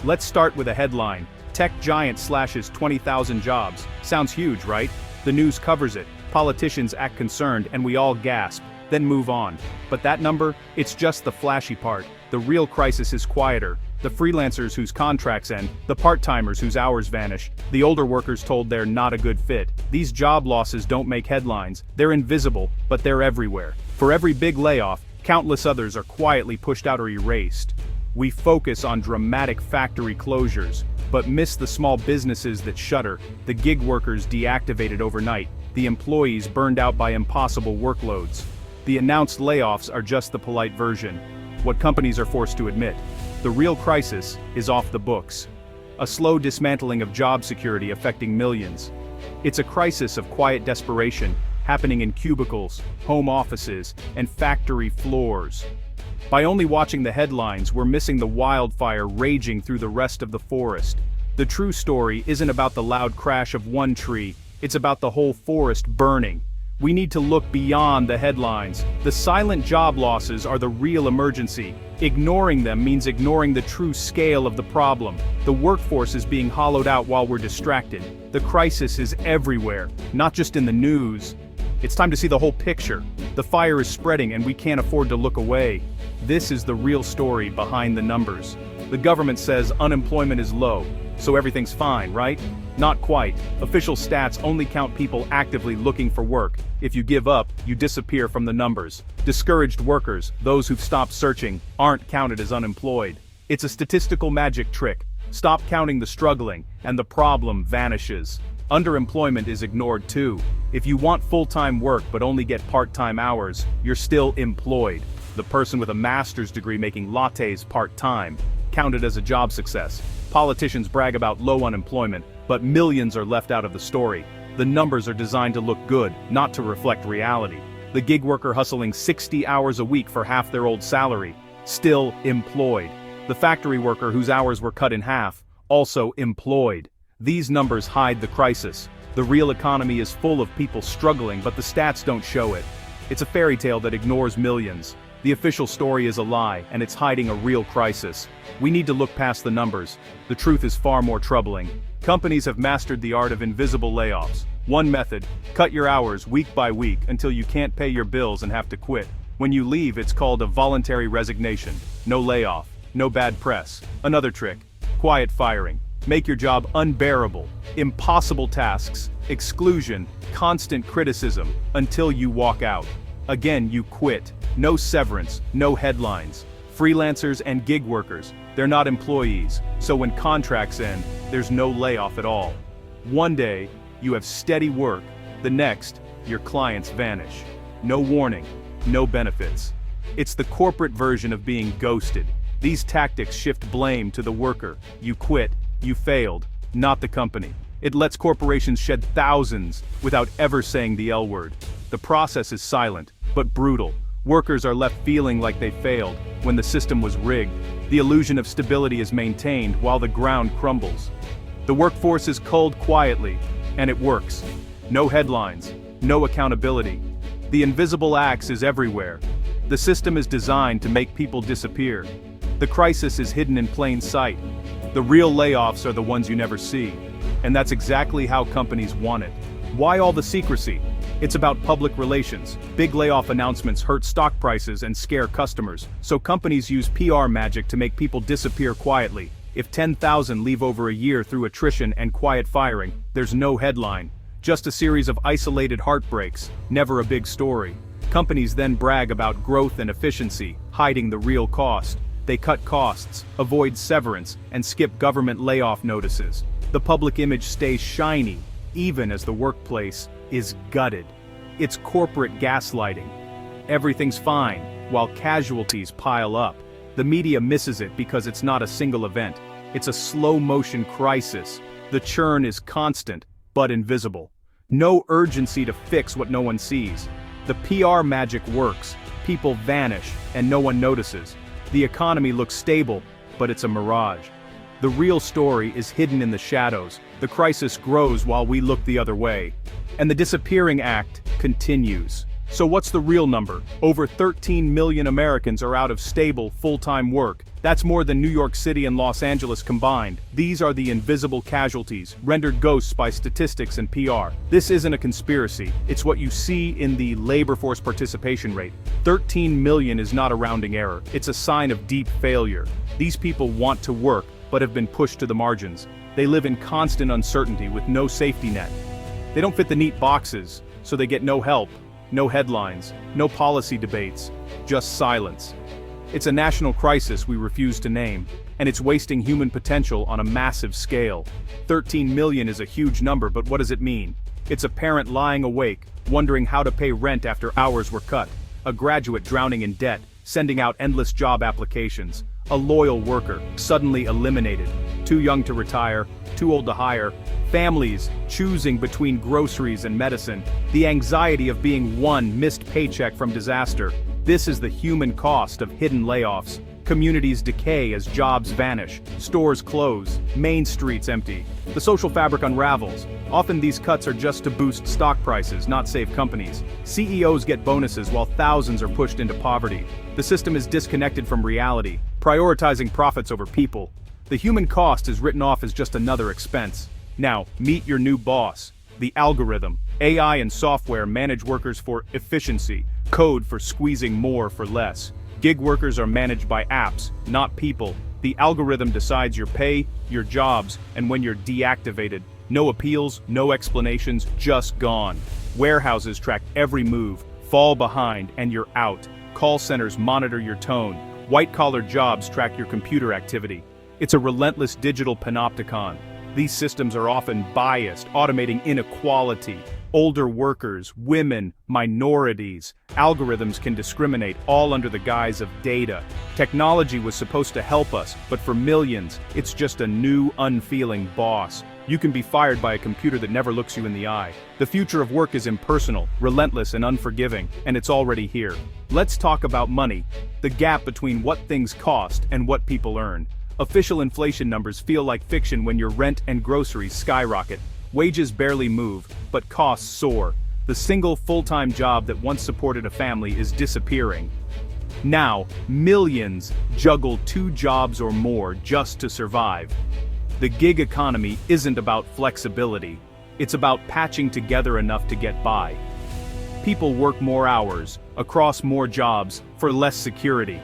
Let's start with a headline. Tech giant slashes 20,000 jobs. Sounds huge, right? The news covers it, politicians act concerned, and we all gasp, then move on. But that number, it's just the flashy part. The real crisis is quieter. The freelancers whose contracts end, the part-timers whose hours vanish, the older workers told they're not a good fit. These job losses don't make headlines, they're invisible, but they're everywhere. For every big layoff, countless others are quietly pushed out or erased. We focus on dramatic factory closures, but miss the small businesses that shutter, the gig workers deactivated overnight, the employees burned out by impossible workloads. The announced layoffs are just the polite version, what companies are forced to admit. The real crisis is off the books. A slow dismantling of job security affecting millions. It's a crisis of quiet desperation, happening in cubicles, home offices, and factory floors. By only watching the headlines, we're missing the wildfire raging through the rest of the forest. The true story isn't about the loud crash of one tree, it's about the whole forest burning. We need to look beyond the headlines. The silent job losses are the real emergency. Ignoring them means ignoring the true scale of the problem. The workforce is being hollowed out while we're distracted. The crisis is everywhere, not just in the news. It's time to see the whole picture. The fire is spreading and we can't afford to look away. This is the real story behind the numbers. The government says unemployment is low, so everything's fine, right? Not quite. Official stats only count people actively looking for work. If you give up, you disappear from the numbers. Discouraged workers, those who've stopped searching, aren't counted as unemployed. It's a statistical magic trick. Stop counting the struggling, and the problem vanishes. Underemployment is ignored too. If you want full-time work but only get part-time hours, you're still employed. The person with a master's degree making lattes part-time, counted as a job success. Politicians brag about low unemployment, but millions are left out of the story. The numbers are designed to look good, not to reflect reality. The gig worker hustling 60 hours a week for half their old salary, still employed. The factory worker whose hours were cut in half, also employed. These numbers hide the crisis. The real economy is full of people struggling, but the stats don't show it. It's a fairy tale that ignores millions. The official story is a lie, and it's hiding a real crisis. We need to look past the numbers. The truth is far more troubling. Companies have mastered the art of invisible layoffs. One method: cut your hours week by week until you can't pay your bills and have to quit. When you leave, it's called a voluntary resignation. No layoff, no bad press. Another trick: quiet firing. Make your job unbearable. Impossible tasks, exclusion, constant criticism, until you walk out. Again, you quit. No severance, no headlines. Freelancers and gig workers, they're not employees, so when contracts end, there's no layoff at all. One day, you have steady work, the next, your clients vanish. No warning, no benefits. It's the corporate version of being ghosted. These tactics shift blame to the worker. You quit, you failed, not the company. It lets corporations shed thousands without ever saying the L word. The process is silent, but brutal. Workers are left feeling like they failed, when the system was rigged. The illusion of stability is maintained while the ground crumbles. The workforce is culled quietly, and it works. No headlines, no accountability. The invisible axe is everywhere. The system is designed to make people disappear. The crisis is hidden in plain sight. The real layoffs are the ones you never see. And that's exactly how companies want it. Why all the secrecy? It's about public relations. Big layoff announcements hurt stock prices and scare customers, so companies use PR magic to make people disappear quietly. If 10,000 leave over a year through attrition and quiet firing, there's no headline. Just a series of isolated heartbreaks, never a big story. Companies then brag about growth and efficiency, hiding the real cost. They cut costs, avoid severance, and skip government layoff notices. The public image stays shiny, even as the workplace is gutted. It's corporate gaslighting. Everything's fine, while casualties pile up. The media misses it because it's not a single event. It's a slow-motion crisis. The churn is constant, but invisible. No urgency to fix what no one sees. The PR magic works. People vanish, and no one notices. The economy looks stable, but it's a mirage. The real story is hidden in the shadows. The crisis grows while we look the other way. And the disappearing act continues. So what's the real number? Over 13 million Americans are out of stable, full-time work. That's more than New York City and Los Angeles combined. These are the invisible casualties, rendered ghosts by statistics and PR. This isn't a conspiracy, it's what you see in the labor force participation rate. 13 million is not a rounding error, it's a sign of deep failure. These people want to work, but have been pushed to the margins. They live in constant uncertainty with no safety net. They don't fit the neat boxes, so they get no help, no headlines, no policy debates, just silence. It's a national crisis we refuse to name, and it's wasting human potential on a massive scale. 13 million is a huge number, but what does it mean? It's a parent lying awake, wondering how to pay rent after hours were cut, a graduate drowning in debt, sending out endless job applications, a loyal worker suddenly eliminated, too young to retire, too old to hire, families choosing between groceries and medicine, the anxiety of being one missed paycheck from disaster. This is the human cost of hidden layoffs. Communities decay as jobs vanish, stores close, main streets empty. The social fabric unravels. Often these cuts are just to boost stock prices, not save companies. CEOs get bonuses while thousands are pushed into poverty. The system is disconnected from reality, prioritizing profits over people. The human cost is written off as just another expense. Now, meet your new boss, the algorithm. AI and software manage workers for efficiency, code for squeezing more for less. Gig workers are managed by apps, not people. The algorithm decides your pay, your jobs, and when you're deactivated. No appeals, no explanations, just gone. Warehouses track every move, fall behind, and you're out. Call centers monitor your tone. White-collar jobs track your computer activity. It's a relentless digital panopticon. These systems are often biased, automating inequality. Older workers, women, minorities. Algorithms can discriminate, all under the guise of data. Technology was supposed to help us, but for millions, it's just a new, unfeeling boss. You can be fired by a computer that never looks you in the eye. The future of work is impersonal, relentless, and unforgiving, and it's already here. Let's talk about money, the gap between what things cost and what people earn. Official inflation numbers feel like fiction when your rent and groceries skyrocket. Wages barely move, but costs soar. The single full-time job that once supported a family is disappearing. Now, millions juggle 2 jobs or more just to survive. The gig economy isn't about flexibility. It's about patching together enough to get by. People work more hours, across more jobs, for less security.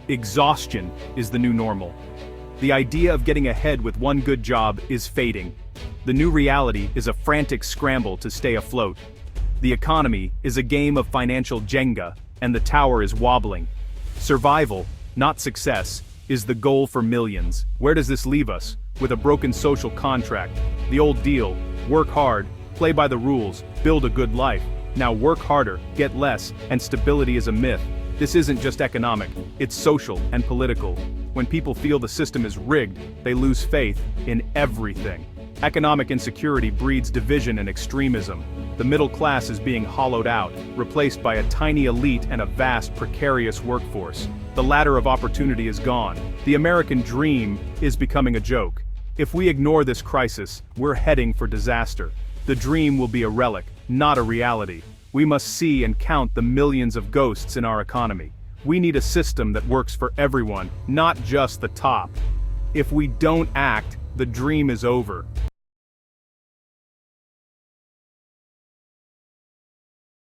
Exhaustion is the new normal. The idea of getting ahead with one good job is fading. The new reality is a frantic scramble to stay afloat. The economy is a game of financial Jenga, and the tower is wobbling. Survival, not success, is the goal for millions. Where does this leave us? With a broken social contract. The old deal, work hard, play by the rules, build a good life. Now work harder, get less, and stability is a myth. This isn't just economic, it's social and political. When people feel the system is rigged, they lose faith in everything. Economic insecurity breeds division and extremism. The middle class is being hollowed out, replaced by a tiny elite and a vast, precarious workforce. The ladder of opportunity is gone. The American dream is becoming a joke. If we ignore this crisis, we're heading for disaster. The dream will be a relic, not a reality. We must see and count the millions of ghosts in our economy. We need a system that works for everyone, not just the top. If we don't act, the dream is over.